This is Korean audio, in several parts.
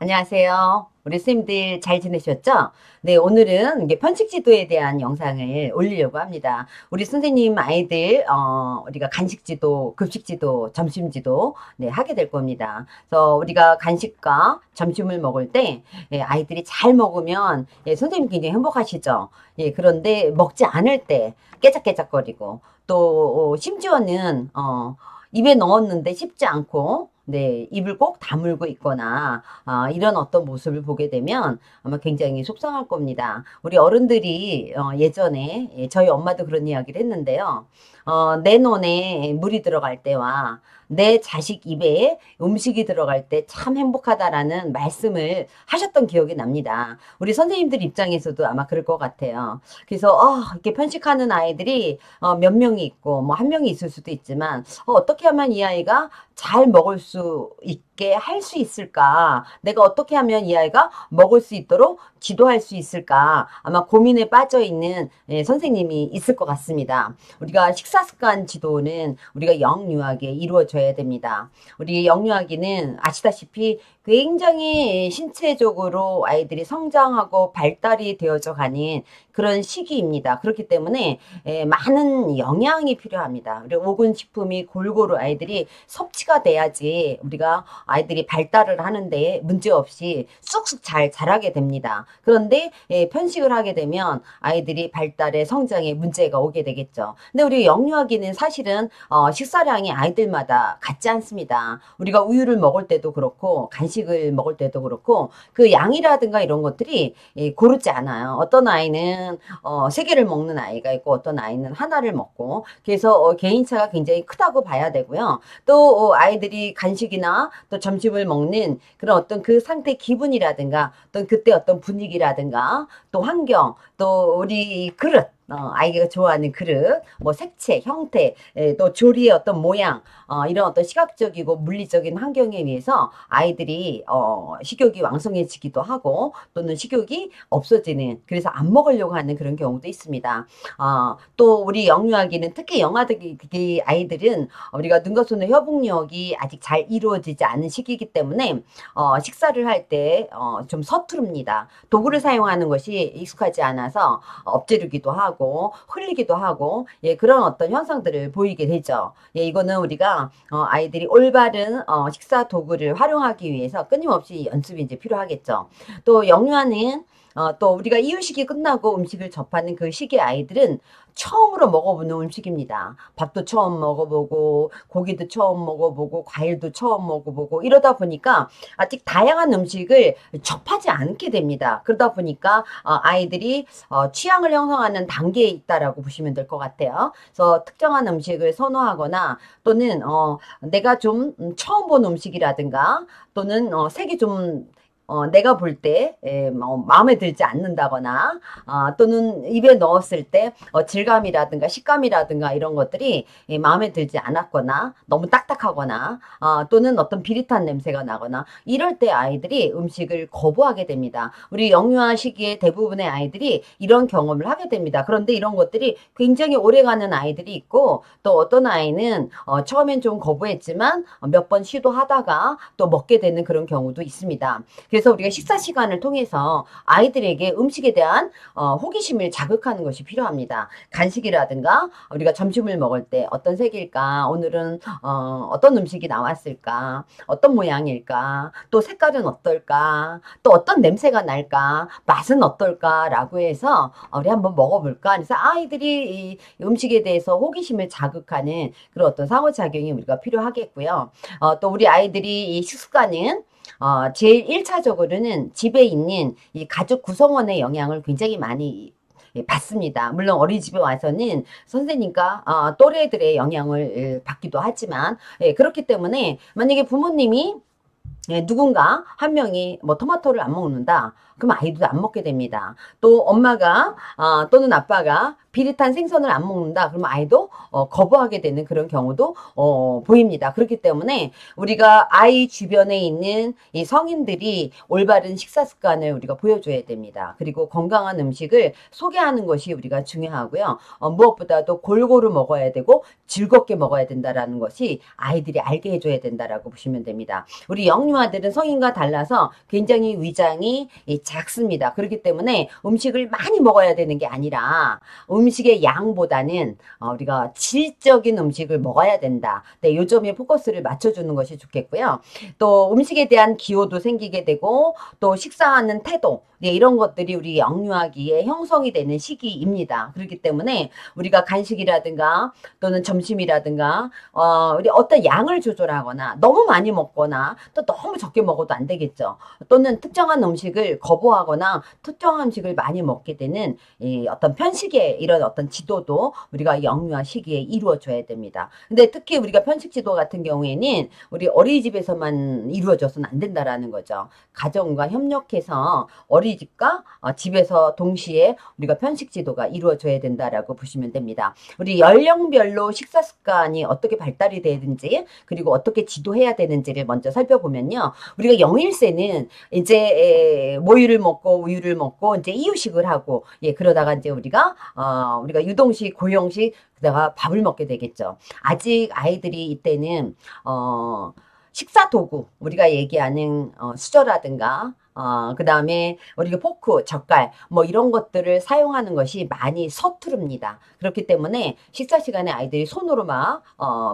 안녕하세요. 우리 선생님들 잘 지내셨죠? 네, 오늘은 이게 편식 지도에 대한 영상을 올리려고 합니다. 우리 선생님 아이들, 우리가 간식 지도, 급식 지도, 점심 지도, 네, 하게 될 겁니다. 그래서 우리가 간식과 점심을 먹을 때, 예, 아이들이 잘 먹으면, 예, 선생님 굉장히 행복하시죠? 예, 그런데 먹지 않을 때 깨작깨작거리고, 또, 심지어는, 입에 넣었는데 씹지 않고, 네, 입을 꼭 다물고 있거나, 이런 어떤 모습을 보게 되면 아마 굉장히 속상할 겁니다. 우리 어른들이 예전에 저희 엄마도 그런 이야기를 했는데요. 내 눈에 물이 들어갈 때와 내 자식 입에 음식이 들어갈 때 참 행복하다라는 말씀을 하셨던 기억이 납니다. 우리 선생님들 입장에서도 아마 그럴 것 같아요. 그래서 이렇게 편식하는 아이들이 몇 명이 있고 뭐 한 명이 있을 수도 있지만 어떻게 하면 이 아이가 잘 먹을 수 있게 할 수 있을까? 내가 어떻게 하면 이 아이가 먹을 수 있도록 지도할 수 있을까? 아마 고민에 빠져 있는 선생님이 있을 것 같습니다. 우리가 식사 습관 지도는 우리가 영유아하게 이루어져야 됩니다. 우리 영유아기는 아시다시피 굉장히 신체적으로 아이들이 성장하고 발달이 되어져 가는 그런 시기입니다. 그렇기 때문에 많은 영양이 필요합니다. 그리고 오군 식품이 골고루 아이들이 섭취가 돼야지 우리가 아이들이 발달을 하는데 문제없이 쑥쑥 잘 자라게 됩니다. 그런데 편식을 하게 되면 아이들이 발달에 성장에 문제가 오게 되겠죠. 근데 우리 영유아기는 사실은 식사량이 아이들마다 같지 않습니다. 우리가 우유를 먹을 때도 그렇고 간식을 먹을 때도 그렇고 그 양이라든가 이런 것들이 고르지 않아요. 어떤 아이는 세 개를 먹는 아이가 있고 어떤 아이는 하나를 먹고 그래서 개인차가 굉장히 크다고 봐야 되고요. 또 아이들이 간식이나 또 점심을 먹는 그런 어떤 그 상태 기분이라든가 또 그때 어떤 분위기라든가 또 환경 또 우리 그릇 아이가 좋아하는 그릇, 뭐 색채, 형태, 또 조리의 어떤 모양, 이런 어떤 시각적이고 물리적인 환경에 의해서 아이들이 식욕이 왕성해지기도 하고 또는 식욕이 없어지는 그래서 안 먹으려고 하는 그런 경우도 있습니다. 또 우리 영유아기는 특히 영아기 아이들은 우리가 눈과 손의 협응력이 아직 잘 이루어지지 않은 시기이기 때문에 식사를 할 때 좀 서투릅니다. 도구를 사용하는 것이 익숙하지 않아서 엎지르기도 하고 흘리기도 하고 예, 그런 어떤 현상들을 보이게 되죠. 예, 이거는 우리가 아이들이 올바른 식사 도구를 활용하기 위해서 끊임없이 연습이 이제 필요하겠죠. 또 영유아는 또 우리가 이유식이 끝나고 음식을 접하는 그 시기의 아이들은 처음으로 먹어보는 음식입니다. 밥도 처음 먹어보고 고기도 처음 먹어보고 과일도 처음 먹어보고 이러다 보니까 아직 다양한 음식을 접하지 않게 됩니다. 그러다 보니까 아이들이 취향을 형성하는 단계에 있다라고 보시면 될 것 같아요. 그래서 특정한 음식을 선호하거나 또는 내가 좀 처음 본 음식이라든가 또는 색이 좀 내가 볼 때 마음에 들지 않는다거나 또는 입에 넣었을 때 질감이라든가 식감이라든가 이런 것들이 마음에 들지 않았거나 너무 딱딱하거나 또는 어떤 비릿한 냄새가 나거나 이럴 때 아이들이 음식을 거부하게 됩니다. 우리 영유아 시기에 대부분의 아이들이 이런 경험을 하게 됩니다. 그런데 이런 것들이 굉장히 오래가는 아이들이 있고 또 어떤 아이는 처음엔 좀 거부했지만 몇 번 시도하다가 또 먹게 되는 그런 경우도 있습니다. 그래서 우리가 식사 시간을 통해서 아이들에게 음식에 대한 호기심을 자극하는 것이 필요합니다. 간식이라든가 우리가 점심을 먹을 때 어떤 색일까? 오늘은 어떤 음식이 나왔을까? 어떤 모양일까? 또 색깔은 어떨까? 또 어떤 냄새가 날까? 맛은 어떨까? 라고 해서 우리 한번 먹어볼까? 그래서 아이들이 이 음식에 대해서 호기심을 자극하는 그런 어떤 상호작용이 우리가 필요하겠고요. 또 우리 아이들이 이 식습관은 제일 1차적으로는 집에 있는 이 가족 구성원의 영향을 굉장히 많이 받습니다. 물론 어린이집에 와서는 선생님과 또래들의 영향을 받기도 하지만 그렇기 때문에 만약에 부모님이 누군가 한 명이 뭐 토마토를 안 먹는다. 그럼 아이도 안 먹게 됩니다. 또 엄마가 또는 아빠가 비릿한 생선을 안 먹는다. 그러면 아이도 거부하게 되는 그런 경우도 보입니다. 그렇기 때문에 우리가 아이 주변에 있는 이 성인들이 올바른 식사 습관을 우리가 보여줘야 됩니다. 그리고 건강한 음식을 소개하는 것이 우리가 중요하고요. 무엇보다도 골고루 먹어야 되고 즐겁게 먹어야 된다라는 것이 아이들이 알게 해줘야 된다라고 보시면 됩니다. 우리 영유아 영유아들은 성인과 달라서 굉장히 위장이 작습니다. 그렇기 때문에 음식을 많이 먹어야 되는 게 아니라 음식의 양보다는 우리가 질적인 음식을 먹어야 된다. 네, 요 점에 포커스를 맞춰주는 것이 좋겠고요. 또 음식에 대한 기호도 생기게 되고 또 식사하는 태도, 네, 이런 것들이 우리 영유아기에 형성이 되는 시기입니다. 그렇기 때문에 우리가 간식이라든가 또는 점심이라든가 우리 어떤 양을 조절하거나 너무 많이 먹거나 또 너무 적게 먹어도 안 되겠죠. 또는 특정한 음식을 거부하거나 특정한 음식을 많이 먹게 되는 이 어떤 편식의 이런 어떤 지도도 우리가 영유아 시기에 이루어져야 됩니다. 근데 특히 우리가 편식 지도 같은 경우에는 우리 어린이집에서만 이루어져서는 안 된다라는 거죠. 가정과 협력해서 어린이집과 집에서 동시에 우리가 편식 지도가 이루어져야 된다라고 보시면 됩니다. 우리 연령별로 식사 습관이 어떻게 발달이 되는지 그리고 어떻게 지도해야 되는지를 먼저 살펴보면요. 우리가 영일세는 이제 모유를 먹고 우유를 먹고 이제 이유식을 하고 예 그러다가 이제 우리가 유동식 고형식 그다가 밥을 먹게 되겠죠. 아직 아이들이 이때는 식사 도구 우리가 얘기하는 수저라든가 그 다음에 우리가 포크, 젓갈 뭐 이런 것들을 사용하는 것이 많이 서투릅니다. 그렇기 때문에 식사 시간에 아이들이 손으로 막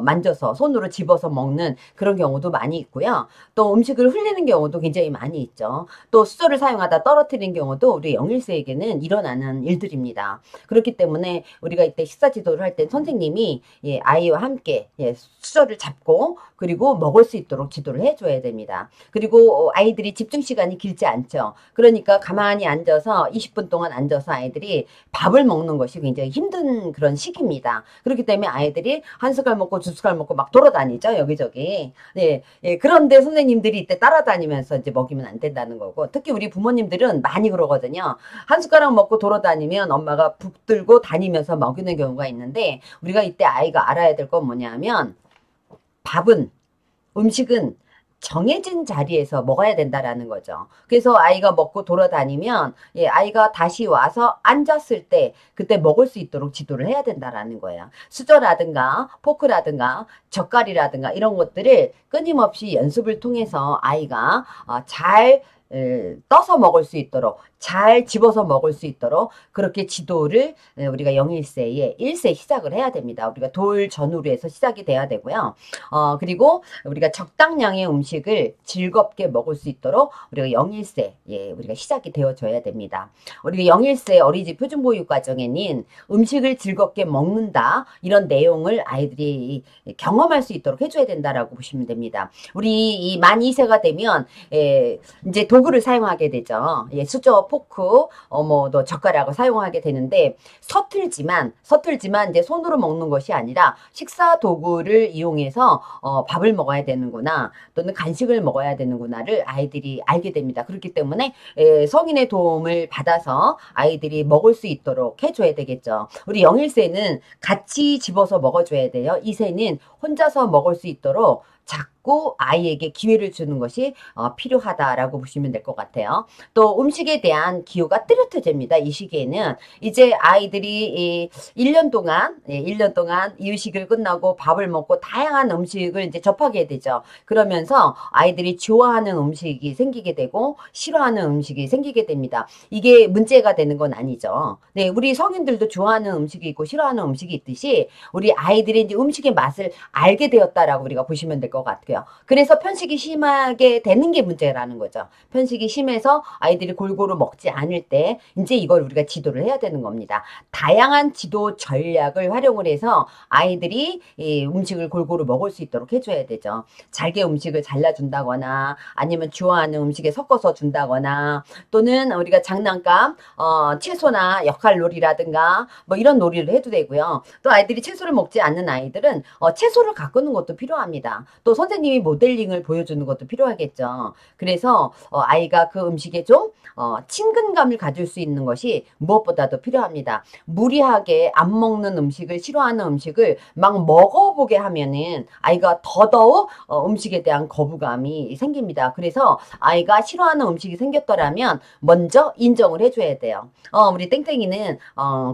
만져서 손으로 집어서 먹는 그런 경우도 많이 있고요. 또 음식을 흘리는 경우도 굉장히 많이 있죠. 또 수저를 사용하다 떨어뜨리는 경우도 우리 영일세에게는 일어나는 일들입니다. 그렇기 때문에 우리가 이때 식사 지도를 할 때 선생님이 예, 아이와 함께 예, 수저를 잡고 그리고 먹을 수 있도록 지도를 해줘야 됩니다. 그리고 아이들이 집중 시간이 길지 않죠. 그러니까 가만히 앉아서 20분 동안 앉아서 아이들이 밥을 먹는 것이 굉장히 힘든 그런 시기입니다. 그렇기 때문에 아이들이 한 숟갈 먹고 두 숟갈 먹고 막 돌아다니죠. 여기저기. 네, 예, 그런데 선생님들이 이때 따라다니면서 이제 먹이면 안 된다는 거고 특히 우리 부모님들은 많이 그러거든요. 한 숟가락 먹고 돌아다니면 엄마가 붙들고 다니면서 먹이는 경우가 있는데 우리가 이때 아이가 알아야 될 건 뭐냐면 음식은 정해진 자리에서 먹어야 된다라는 거죠. 그래서 아이가 먹고 돌아다니면 예, 아이가 다시 와서 앉았을 때 그때 먹을 수 있도록 지도를 해야 된다라는 거예요. 수저라든가 포크라든가 젓갈이라든가 이런 것들을 끊임없이 연습을 통해서 아이가 잘 떠서 먹을 수 있도록 잘 집어서 먹을 수 있도록 그렇게 지도를 우리가 영일세에 1세 시작을 해야 됩니다. 우리가 돌 전후로 해서 시작이 돼야 되고요. 그리고 우리가 적당량의 음식을 즐겁게 먹을 수 있도록 우리가 영일세 예, 우리가 시작이 되어줘야 됩니다. 우리가 영일세 어린이집 표준보육 과정에는 음식을 즐겁게 먹는다 이런 내용을 아이들이 경험할 수 있도록 해줘야 된다라고 보시면 됩니다. 우리 이 만 2세가 되면 이제 도구를 사용하게 되죠. 예, 수저 포크, 또 젓가락을 사용하게 되는데 서툴지만 이제 손으로 먹는 것이 아니라 식사 도구를 이용해서 밥을 먹어야 되는구나 또는 간식을 먹어야 되는구나를 아이들이 알게 됩니다. 그렇기 때문에 성인의 도움을 받아서 아이들이 먹을 수 있도록 해줘야 되겠죠. 우리 영일세는 같이 집어서 먹어줘야 돼요. 2세는 혼자서 먹을 수 있도록 자꾸 아이에게 기회를 주는 것이 필요하다라고 보시면 될 것 같아요. 또 음식에 대한 기호가 뚜렷해집니다. 이 시기에는 이제 아이들이 1년 동안 이유식을 끝나고 밥을 먹고 다양한 음식을 이제 접하게 되죠. 그러면서 아이들이 좋아하는 음식이 생기게 되고 싫어하는 음식이 생기게 됩니다. 이게 문제가 되는 건 아니죠. 네, 우리 성인들도 좋아하는 음식이 있고 싫어하는 음식이 있듯이 우리 아이들이 이제 음식의 맛을 알게 되었다라고 우리가 보시면 될 것 같고요. 그래서 편식이 심하게 되는 게 문제라는 거죠. 편식이 심해서 아이들이 골고루 먹지 않을 때 이제 이걸 우리가 지도를 해야 되는 겁니다. 다양한 지도 전략을 활용을 해서 아이들이 이 음식을 골고루 먹을 수 있도록 해줘야 되죠. 잘게 음식을 잘라준다거나 아니면 좋아하는 음식에 섞어서 준다거나 또는 우리가 장난감 채소나 역할놀이라든가 뭐 이런 놀이를 해도 되고요. 또 아이들이 채소를 먹지 않는 아이들은 채소를 가꾸는 것도 필요합니다. 또 선생님이 모델링을 보여주는 것도 필요하겠죠. 그래서 아이가 그 음식에 좀 친근감을 가질 수 있는 것이 무엇보다도 필요합니다. 무리하게 안 먹는 음식을 싫어하는 음식을 막 먹어보게 하면은 아이가 더더욱 음식에 대한 거부감이 생깁니다. 그래서 아이가 싫어하는 음식이 생겼더라면 먼저 인정을 해줘야 돼요. 우리 땡땡이는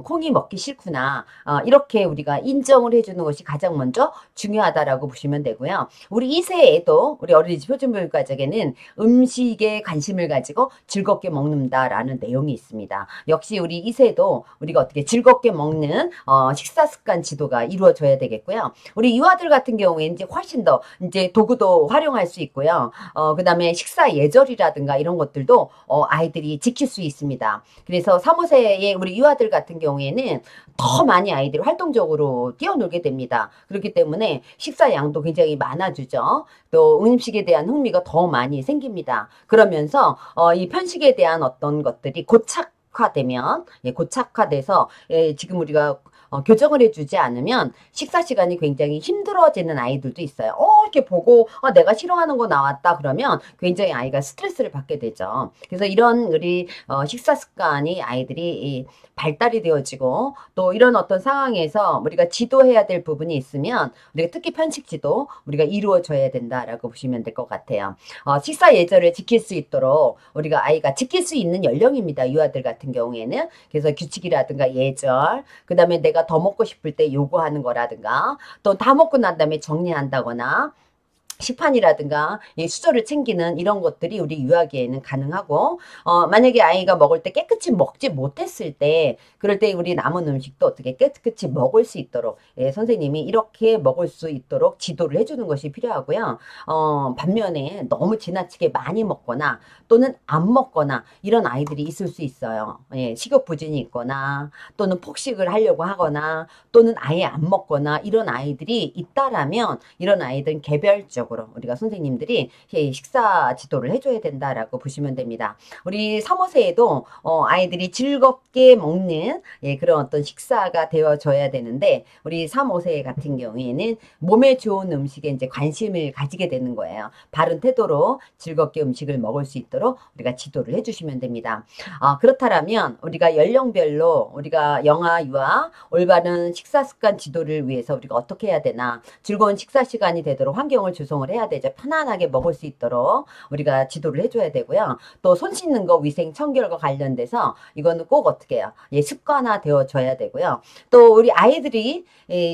콩이 먹기 싫구나. 이렇게 우리가 인정을 해주는 것이 가장 먼저 중요하다라고 보시면 되고요. 우리 2세에도 우리 어린이집 표준교육과정에는 음식에 관심을 가지고 즐겁게 먹는다라는 내용이 있습니다. 역시 우리 2세도 우리가 어떻게 즐겁게 먹는 식사 습관 지도가 이루어져야 되겠고요. 우리 유아들 같은 경우에 이제 훨씬 더 이제 도구도 활용할 수 있고요. 그다음에 식사 예절이라든가 이런 것들도 아이들이 지킬 수 있습니다. 그래서 3, 5세의 우리 유아들 같은 경우에는 더 많이 아이들이 활동적으로 뛰어놀게 됩니다. 그렇기 때문에 식사 양도 굉장히 많아지죠. 또 음식에 대한 흥미가 더 많이 생깁니다. 그러면서 이 편식에 대한 어떤 것들이 고착화되면, 고착화돼서 지금 우리가 교정을 해주지 않으면 식사 시간이 굉장히 힘들어지는 아이들도 있어요. 이렇게 보고 내가 싫어하는 거 나왔다 그러면 굉장히 아이가 스트레스를 받게 되죠. 그래서 이런 우리 식사 습관이 아이들이 발달이 되어지고 또 이런 어떤 상황에서 우리가 지도해야 될 부분이 있으면 우리가 특히 편식 지도 우리가 이루어져야 된다라고 보시면 될 것 같아요. 식사 예절을 지킬 수 있도록 우리가 아이가 지킬 수 있는 연령입니다. 유아들 같은 경우에는. 그래서 규칙이라든가 예절, 그 다음에 내가 더 먹고 싶을 때 요구하는 거라든가 또 다 먹고 난 다음에 정리한다거나 식판이라든가 수저를 챙기는 이런 것들이 우리 유아기에는 가능하고 만약에 아이가 먹을 때 깨끗이 먹지 못했을 때 그럴 때 우리 남은 음식도 어떻게 깨끗이 먹을 수 있도록 선생님이 이렇게 먹을 수 있도록 지도를 해주는 것이 필요하고요. 반면에 너무 지나치게 많이 먹거나 또는 안 먹거나 이런 아이들이 있을 수 있어요. 식욕부진이 있거나 또는 폭식을 하려고 하거나 또는 아예 안 먹거나 이런 아이들이 있다라면 이런 아이들은 개별적으로 우리가 선생님들이 식사 지도를 해줘야 된다라고 보시면 됩니다. 우리 3, 5세에도 아이들이 즐겁게 먹는 그런 어떤 식사가 되어져야 되는데 우리 3, 5세 같은 경우에는 몸에 좋은 음식에 이제 관심을 가지게 되는 거예요. 바른 태도로 즐겁게 음식을 먹을 수 있도록 우리가 지도를 해주시면 됩니다. 그렇다면 우리가 연령별로 우리가 영아, 유아, 올바른 식사 습관 지도를 위해서 우리가 어떻게 해야 되나 즐거운 식사 시간이 되도록 환경을 조성을 해야 되죠. 편안하게 먹을 수 있도록 우리가 지도를 해줘야 되고요. 또 손 씻는 거 위생 청결과 관련돼서 이거는 꼭 어떻게 해요? 습관화 되어줘야 되고요. 또 우리 아이들이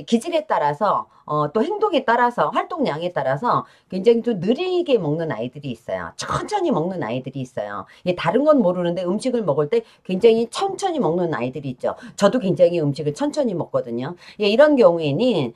기질에 따라서 또 행동에 따라서 활동량에 따라서 굉장히 좀 느리게 먹는 아이들이 있어요. 천천히 먹는 아이들이 있어요. 다른 건 모르는데 음식을 먹을 때 굉장히 천천히 먹는 아이들이 있죠. 저도 굉장히 음식을 천천히 먹거든요. 이런 경우에는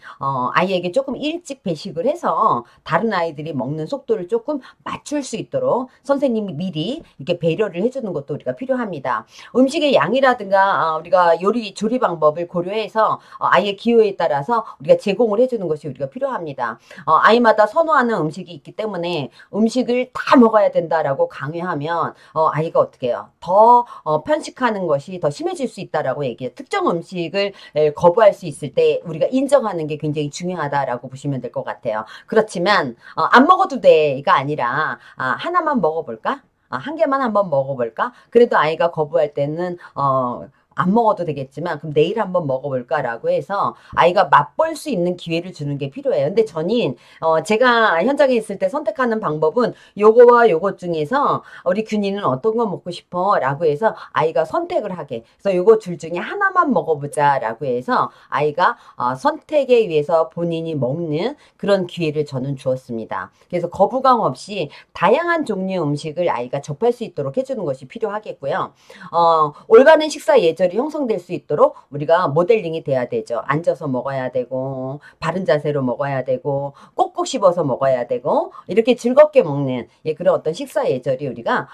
아이에게 조금 일찍 배식을 해서 다른 아이들이 먹는 속도를 조금 맞출 수 있도록 선생님이 미리 이렇게 배려를 해주는 것도 우리가 필요합니다. 음식의 양이라든가 우리가 요리 조리 방법을 고려해서 아이의 기호에 따라서 우리가 제공을 해주는 것이 우리가 필요합니다. 아이마다 선호하는 음식이 있기 때문에 음식을 다 먹어야 된다라고 강요하면 아이가 어떻게 해요? 더 편식하는 것이 더 심해질 수 있다라고 얘기해요. 특정 음식을 거부할 수 있을 때 우리가 인정하는 게 굉장히 중요하다라고 보시면 될 것 같아요. 그렇지만 안 먹어도 돼가 아니라 하나만 먹어볼까? 한 개만 한번 먹어볼까? 그래도 아이가 거부할 때는 안 먹어도 되겠지만 그럼 내일 한번 먹어볼까라고 해서 아이가 맛볼 수 있는 기회를 주는 게 필요해요. 근데 저는 제가 현장에 있을 때 선택하는 방법은 요거와 요것 중에서 우리 균이는 어떤 거 먹고 싶어? 라고 해서 아이가 선택을 하게. 그래서 요거 둘 중에 하나만 먹어보자 라고 해서 아이가 선택에 의해서 본인이 먹는 그런 기회를 저는 주었습니다. 그래서 거부감 없이 다양한 종류의 음식을 아이가 접할 수 있도록 해주는 것이 필요하겠고요. 올바른 식사 예절이 형성될 수 있도록 우리가 모델링이 돼야 되죠. 앉아서 먹어야 되고 바른 자세로 먹어야 되고 꼭꼭 씹어서 먹어야 되고 이렇게 즐겁게 먹는 그런 어떤 식사 예절이 우리가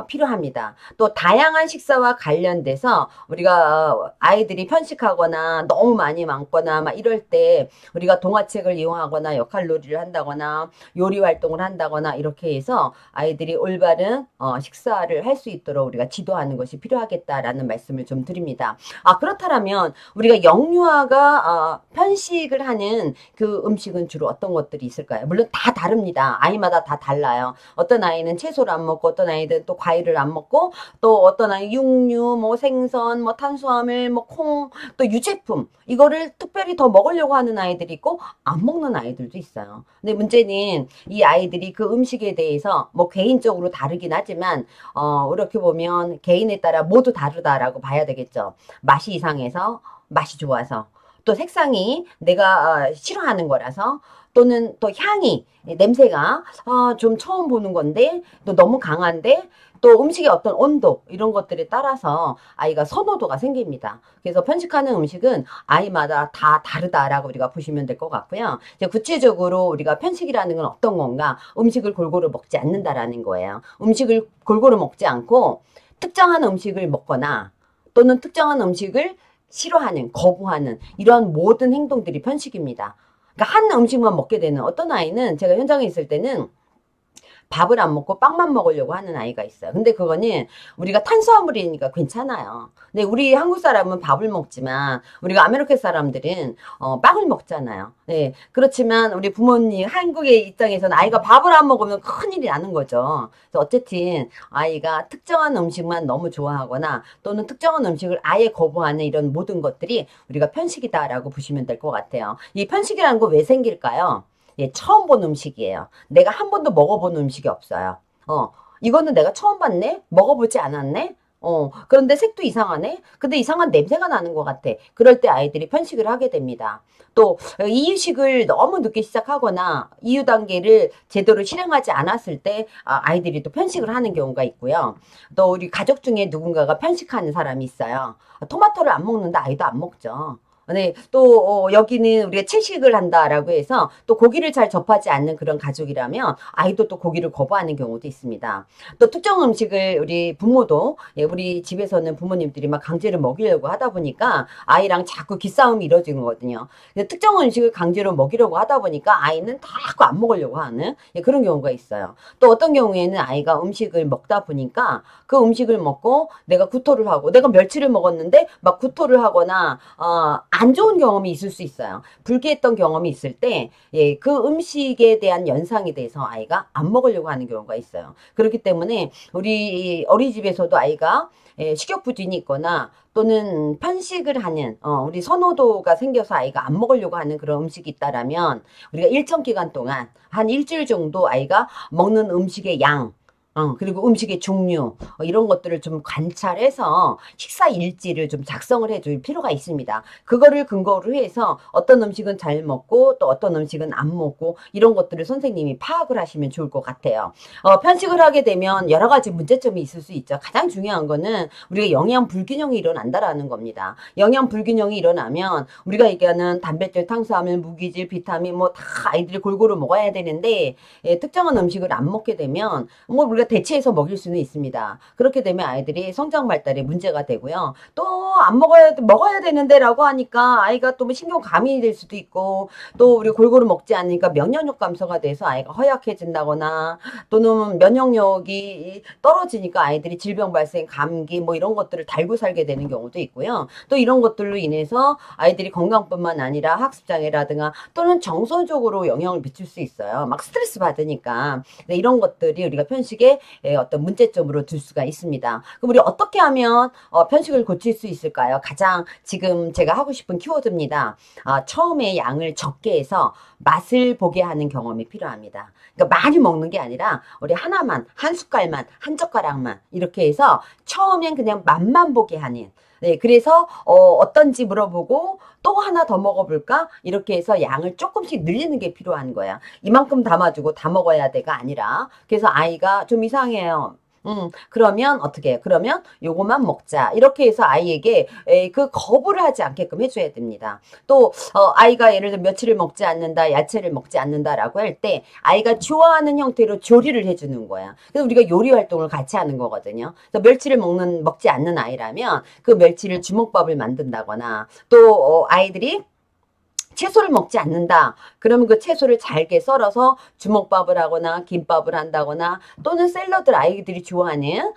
필요합니다. 또 다양한 식사와 관련돼서 우리가 아이들이 편식하거나 너무 많이 많거나 막 이럴 때 우리가 동화책을 이용하거나 역할놀이를 한다거나 요리 활동을 한다거나 이렇게 해서 아이들이 올바른 식사를 할 수 있도록 우리가 지도하는 것이 필요하겠다라는 말씀을 좀 드립니다. 그렇다면 우리가 영유아가 편식을 하는 그 음식은 주로 어떤 것들이 있을까요? 물론 다 다릅니다. 아이마다 다 달라요. 어떤 아이는 채소를 안 먹고 어떤 아이들은 또 과일을 안 먹고 또 어떤 아이 육류, 뭐 생선, 뭐 탄수화물, 뭐 콩, 또 유제품 이거를 특별히 더 먹으려고 하는 아이들이 있고 안 먹는 아이들도 있어요. 근데 문제는 이 아이들이 그 음식에 대해서 뭐 개인적으로 다르긴 하지만 이렇게 보면 개인에 따라 모두 다르다라고 봐야 되겠죠. 맛이 이상해서 맛이 좋아서 또 색상이 내가 싫어하는 거라서, 또는 또 향이, 냄새가 좀 처음 보는 건데 또 너무 강한데, 또 음식의 어떤 온도 이런 것들에 따라서 아이가 선호도가 생깁니다. 그래서 편식하는 음식은 아이마다 다 다르다라고 우리가 보시면 될 것 같고요. 이제 구체적으로 우리가 편식이라는 건 어떤 건가? 음식을 골고루 먹지 않는다라는 거예요. 음식을 골고루 먹지 않고 특정한 음식을 먹거나, 또는 특정한 음식을 싫어하는, 거부하는 이런 모든 행동들이 편식입니다. 그러니까 한 음식만 먹게 되는, 어떤 아이는 제가 현장에 있을 때는 밥을 안 먹고 빵만 먹으려고 하는 아이가 있어요. 근데 그거는 우리가 탄수화물이니까 괜찮아요. 근데 우리 한국 사람은 밥을 먹지만 우리가 아메리카 사람들은 빵을 먹잖아요. 네, 그렇지만 우리 부모님 한국의 입장에서는 아이가 밥을 안 먹으면 큰일이 나는 거죠. 그래서 어쨌든 아이가 특정한 음식만 너무 좋아하거나, 또는 특정한 음식을 아예 거부하는 이런 모든 것들이 우리가 편식이다라고 보시면 될 것 같아요. 이 편식이라는 거 왜 생길까요? 예, 처음 본 음식이에요. 내가 한 번도 먹어본 음식이 없어요. 이거는 내가 처음 봤네? 먹어보지 않았네? 그런데 색도 이상하네? 근데 이상한 냄새가 나는 것 같아. 그럴 때 아이들이 편식을 하게 됩니다. 또, 이유식을 너무 늦게 시작하거나, 이유 단계를 제대로 실행하지 않았을 때, 아이들이 또 편식을 하는 경우가 있고요. 또, 우리 가족 중에 누군가가 편식하는 사람이 있어요. 토마토를 안 먹는데 아이도 안 먹죠. 네, 또 여기는 우리가 채식을 한다라고 해서 또 고기를 잘 접하지 않는 그런 가족이라면 아이도 또 고기를 거부하는 경우도 있습니다. 또 특정 음식을 우리 부모도, 예, 우리 집에서는 부모님들이 막 강제로 먹이려고 하다 보니까 아이랑 자꾸 기싸움이 이루어지는 거거든요. 특정 음식을 강제로 먹이려고 하다 보니까 아이는 자꾸 안 먹으려고 하는, 예, 그런 경우가 있어요. 또 어떤 경우에는 아이가 음식을 먹다 보니까 그 음식을 먹고 내가 구토를 하고, 내가 멸치를 먹었는데 막 구토를 하거나 안 좋은 경험이 있을 수 있어요. 불쾌했던 경험이 있을 때, 예, 그 음식에 대한 연상이 돼서 아이가 안 먹으려고 하는 경우가 있어요. 그렇기 때문에 우리 어린이집에서도 아이가, 예, 식욕부진이 있거나, 또는 편식을 하는, 우리 선호도가 생겨서 아이가 안 먹으려고 하는 그런 음식이 있다라면, 우리가 일정 기간 동안 한 일주일 정도 아이가 먹는 음식의 양, 그리고 음식의 종류, 이런 것들을 좀 관찰해서 식사 일지를 좀 작성을 해줄 필요가 있습니다. 그거를 근거로 해서 어떤 음식은 잘 먹고 또 어떤 음식은 안 먹고, 이런 것들을 선생님이 파악을 하시면 좋을 것 같아요. 편식을 하게 되면 여러 가지 문제점이 있을 수 있죠. 가장 중요한 거는 우리가 영양 불균형이 일어난다라는 겁니다. 영양 불균형이 일어나면 우리가 얘기하는 단백질, 탄수화물, 무기질, 비타민 뭐 다 아이들이 골고루 먹어야 되는데, 예, 특정한 음식을 안 먹게 되면 뭐 우리가 대체해서 먹일 수는 있습니다. 그렇게 되면 아이들이 성장 발달에 문제가 되고요. 또 안 먹어야 되는데라고 하니까 아이가 또 뭐 신경 과민이 될 수도 있고, 또 우리 골고루 먹지 않으니까 면역력 감소가 돼서 아이가 허약해진다거나, 또는 면역력이 떨어지니까 아이들이 질병 발생, 감기 뭐 이런 것들을 달고 살게 되는 경우도 있고요. 또 이런 것들로 인해서 아이들이 건강뿐만 아니라 학습장애라든가 또는 정서적으로 영향을 미칠 수 있어요. 막 스트레스 받으니까. 네, 이런 것들이 우리가 편식의 어떤 문제점으로 둘 수가 있습니다. 그럼 우리 어떻게 하면 편식을 고칠 수 있을까요? 가장 지금 제가 하고 싶은 키워드입니다. 처음에 양을 적게 해서 맛을 보게 하는 경험이 필요합니다. 그러니까 많이 먹는 게 아니라 우리 하나만, 한 숟갈만, 한 젓가락만 이렇게 해서 처음엔 그냥 맛만 보게 하는, 네, 그래서 어떤지 물어보고 또 하나 더 먹어볼까? 이렇게 해서 양을 조금씩 늘리는 게 필요한 거야. 이만큼 담아주고 다 먹어야 돼가 아니라. 그래서 아이가 좀 이상해요. 그러면 어떻게 해요? 그러면 요거만 먹자. 이렇게 해서 아이에게 그 거부를 하지 않게끔 해줘야 됩니다. 또 아이가 예를 들어 며칠을 먹지 않는다, 야채를 먹지 않는다라고 할 때 아이가 좋아하는 형태로 조리를 해주는 거야. 그래서 우리가 요리 활동을 같이 하는 거거든요. 그래서 멸치를 먹지 않는 아이라면 그 멸치를 주먹밥을 만든다거나, 또 아이들이 채소를 먹지 않는다. 그러면 그 채소를 잘게 썰어서 주먹밥을 하거나 김밥을 한다거나, 또는 샐러드, 아이들이 좋아하는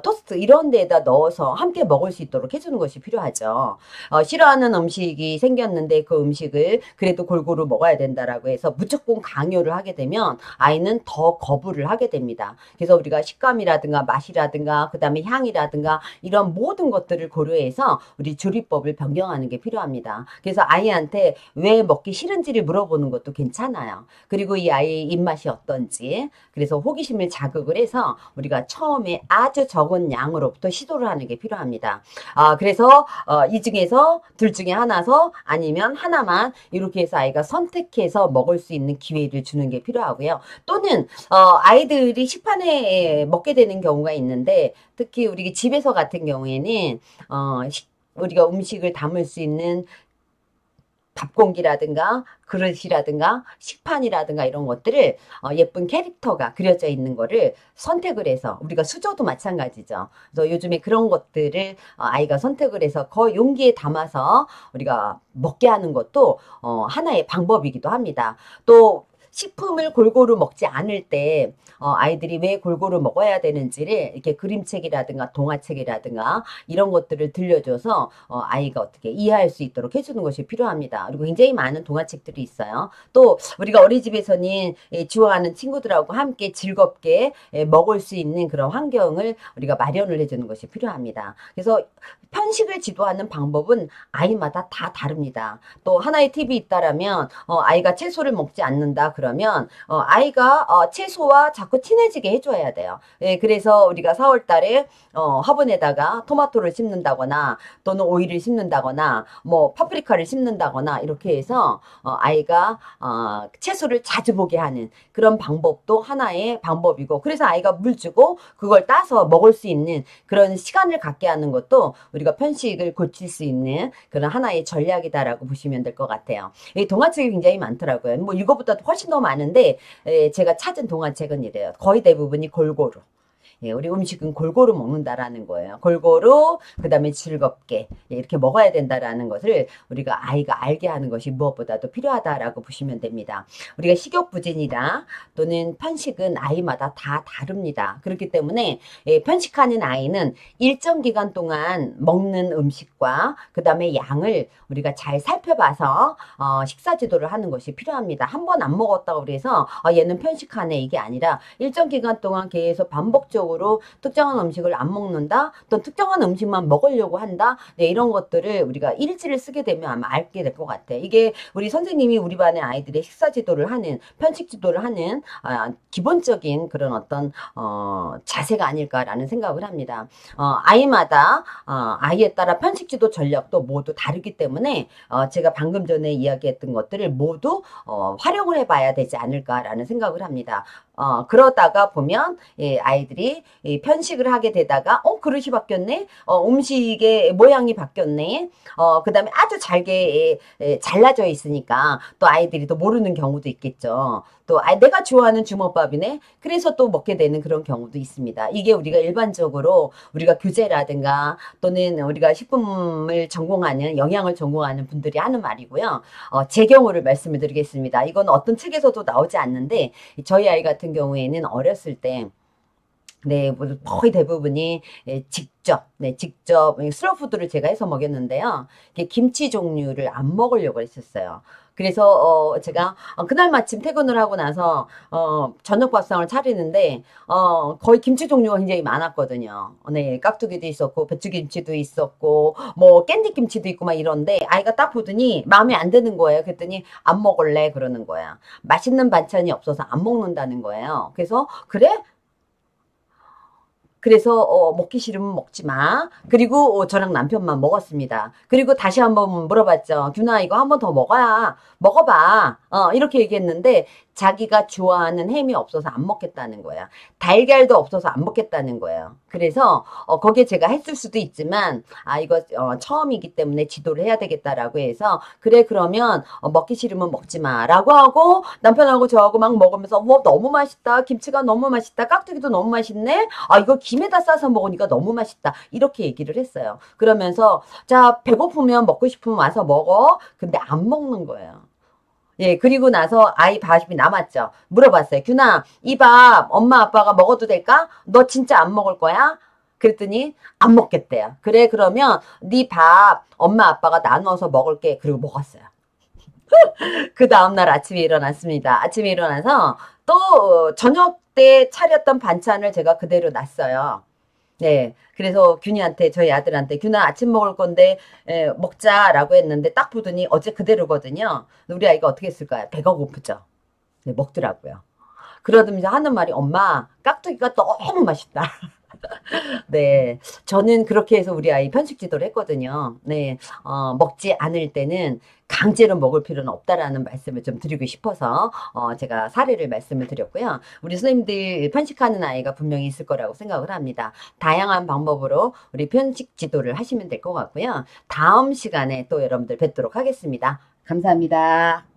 토스트 이런 데에다 넣어서 함께 먹을 수 있도록 해주는 것이 필요하죠. 싫어하는 음식이 생겼는데 그 음식을 그래도 골고루 먹어야 된다라고 해서 무조건 강요를 하게 되면 아이는 더 거부를 하게 됩니다. 그래서 우리가 식감이라든가 맛이라든가 그다음에 향이라든가 이런 모든 것들을 고려해서 우리 조리법을 변경하는 게 필요합니다. 그래서 아이한테 왜 먹기 싫은지를 물어보는 것도 괜찮아요. 그리고 이 아이의 입맛이 어떤지. 그래서 호기심을 자극을 해서 우리가 처음에 아주 적은 양으로부터 시도를 하는 게 필요합니다. 그래서 이 중에서 둘 중에 하나서 아니면 하나만 이렇게 해서 아이가 선택해서 먹을 수 있는 기회를 주는 게 필요하고요. 또는 아이들이 식판에 먹게 되는 경우가 있는데 특히 우리 집에서 같은 경우에는 우리가 음식을 담을 수 있는 밥공기라든가 그릇이라든가 식판이라든가 이런 것들을 예쁜 캐릭터가 그려져 있는 거를 선택을 해서 우리가 수저도 마찬가지죠. 그래서 요즘에 그런 것들을 아이가 선택을 해서 그 용기에 담아서 우리가 먹게 하는 것도 하나의 방법이기도 합니다. 또 식품을 골고루 먹지 않을 때 아이들이 왜 골고루 먹어야 되는지를 이렇게 그림책이라든가 동화책이라든가 이런 것들을 들려줘서 아이가 어떻게 이해할 수 있도록 해주는 것이 필요합니다. 그리고 굉장히 많은 동화책들이 있어요. 또 우리가 어린이집에서는 좋아하는 친구들하고 함께 즐겁게 먹을 수 있는 그런 환경을 우리가 마련을 해주는 것이 필요합니다. 그래서 편식을 지도하는 방법은 아이마다 다 다릅니다. 또 하나의 팁이 있다라면 아이가 채소를 먹지 않는다 그러면 아이가 채소와 자꾸 친해지게 해줘야 돼요. 예, 그래서 우리가 4월 달에 화분에다가 토마토를 심는다거나 또는 오이를 심는다거나 뭐 파프리카를 심는다거나 이렇게 해서 아이가 채소를 자주 보게 하는 그런 방법도 하나의 방법이고 그래서 아이가 물 주고 그걸 따서 먹을 수 있는 그런 시간을 갖게 하는 것도 우리가 편식을 고칠 수 있는 그런 하나의 전략이다라고 보시면 될 것 같아요. 이 동화책이 굉장히 많더라고요. 뭐 이거보다 훨씬 더 많은데 제가 찾은 동화책은 이래요. 거의 대부분이 골고루. 예, 우리 음식은 골고루 먹는다라는 거예요. 골고루, 그 다음에 즐겁게 이렇게 먹어야 된다라는 것을 우리가 아이가 알게 하는 것이 무엇보다도 필요하다라고 보시면 됩니다. 우리가 식욕부진이다 또는 편식은 아이마다 다 다릅니다. 그렇기 때문에 편식하는 아이는 일정 기간 동안 먹는 음식과 그 다음에 양을 우리가 잘 살펴봐서 식사 지도를 하는 것이 필요합니다. 한 번 안 먹었다고 그래서 얘는 편식하네 이게 아니라 일정 기간 동안 계속 반복적으로 특정한 음식을 안 먹는다 또 특정한 음식만 먹으려고 한다 네, 이런 것들을 우리가 일지를 쓰게 되면 아마 알게 될 것 같아. 이게 우리 선생님이 우리 반의 아이들의 식사 지도를 하는 편식 지도를 하는 기본적인 그런 어떤 자세가 아닐까라는 생각을 합니다. 아이마다 아이에 따라 편식 지도 전략도 모두 다르기 때문에 제가 방금 전에 이야기했던 것들을 모두 활용을 해봐야 되지 않을까라는 생각을 합니다. 그러다가 보면 아이들이 편식을 하게 되다가 그릇이 바뀌었네 음식의 모양이 바뀌었네 그 다음에 아주 잘게 잘라져 있으니까 또 아이들이 또 모르는 경우도 있겠죠. 또 내가 좋아하는 주먹밥이네 그래서 또 먹게 되는 그런 경우도 있습니다. 이게 우리가 일반적으로 우리가 교재라든가 또는 우리가 식품을 전공하는 영양을 전공하는 분들이 하는 말이고요. 제 경우를 말씀을 드리겠습니다. 이건 어떤 책에서도 나오지 않는데 저희 아이 같은 경우에는 어렸을 때 네, 거의 대부분이 직접 슬로푸드를 제가 해서 먹였는데요. 김치 종류를 안 먹으려고 했었어요. 그래서 제가 그날 마침 퇴근을 하고 나서 저녁 밥상을 차리는데 거의 김치 종류가 굉장히 많았거든요. 네, 깍두기도 있었고 배추김치도 있었고 뭐 깻잎김치도 있고 막 이런데 아이가 딱 보더니 마음에 안 드는 거예요. 그랬더니 안 먹을래 그러는 거야. 맛있는 반찬이 없어서 안 먹는다는 거예요. 그래서 그래? 그래서 먹기 싫으면 먹지 마. 그리고 저랑 남편만 먹었습니다. 그리고 다시 한번 물어봤죠. 균아 이거 한 번 더 먹어봐. 이렇게 얘기했는데 자기가 좋아하는 햄이 없어서 안 먹겠다는 거야. 달걀도 없어서 안 먹겠다는 거예요. 그래서 거기에 제가 했을 수도 있지만 이거 처음이기 때문에 지도를 해야 되겠다라고 해서 그래 그러면 먹기 싫으면 먹지 마라고 하고 남편하고 저하고 막 먹으면서 너무 맛있다. 김치가 너무 맛있다. 깍두기도 너무 맛있네. 이거 김에다 싸서 먹으니까 너무 맛있다. 이렇게 얘기를 했어요. 그러면서 자 배고프면 먹고 싶으면 와서 먹어. 근데 안 먹는 거예요. 예, 그리고 나서 아이 밥이 남았죠. 물어봤어요. 균아, 이 밥 엄마 아빠가 먹어도 될까? 너 진짜 안 먹을 거야? 그랬더니 안 먹겠대요. 그래, 그러면 네 밥 엄마 아빠가 나누어서 먹을게. 그리고 먹었어요. 그 다음날 아침에 일어났습니다. 아침에 일어나서 또 저녁 때 차렸던 반찬을 제가 그대로 놨어요. 네. 그래서 균이한테, 저희 아들한테, 균아 아침 먹을 건데, 먹자라고 했는데, 딱 보더니 어제 그대로거든요. 우리 아이가 어떻게 했을까요? 배가 고프죠? 네, 먹더라고요. 그러면서 하는 말이, 엄마, 깍두기가 너무 맛있다. 네. 저는 그렇게 해서 우리 아이 편식 지도를 했거든요. 네. 먹지 않을 때는 강제로 먹을 필요는 없다라는 말씀을 좀 드리고 싶어서, 제가 사례를 말씀을 드렸고요. 우리 선생님들 편식하는 아이가 분명히 있을 거라고 생각을 합니다. 다양한 방법으로 우리 편식 지도를 하시면 될 것 같고요. 다음 시간에 또 여러분들 뵙도록 하겠습니다. 감사합니다.